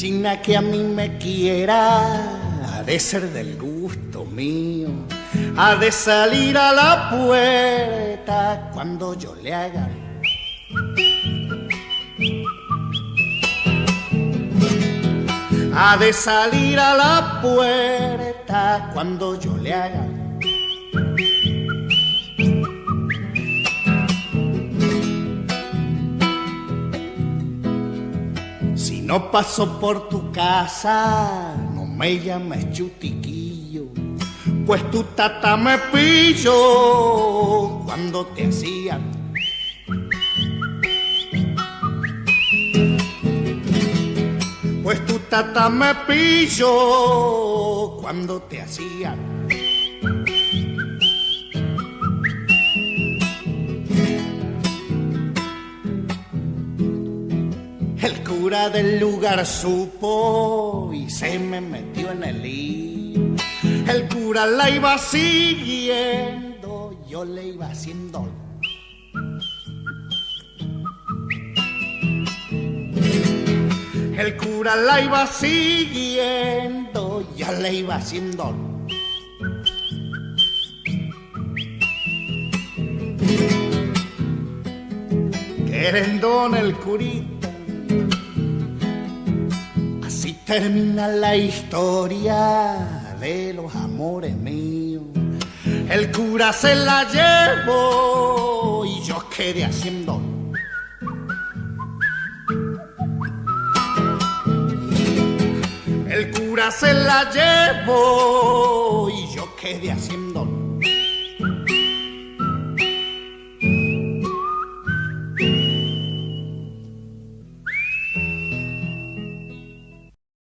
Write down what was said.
China que a mí me quiera, ha de ser del gusto mío, ha de salir a la puerta cuando yo le haga. Ha de salir a la puerta cuando yo le haga. Si no paso por tu casa, no me llames chutiquillo, pues tu tata me pilló cuando te hacían. Pues tu tata me pilló cuando te hacían. El cura del lugar supo y se me metió en el lío. El cura la iba siguiendo, yo le iba haciendo. El cura la iba siguiendo, ya le iba haciendo. Querendón el curita, así termina la historia de los amores míos. El cura se la llevó y yo quedé haciendo. El cura se la llevó y yo quedé haciendo.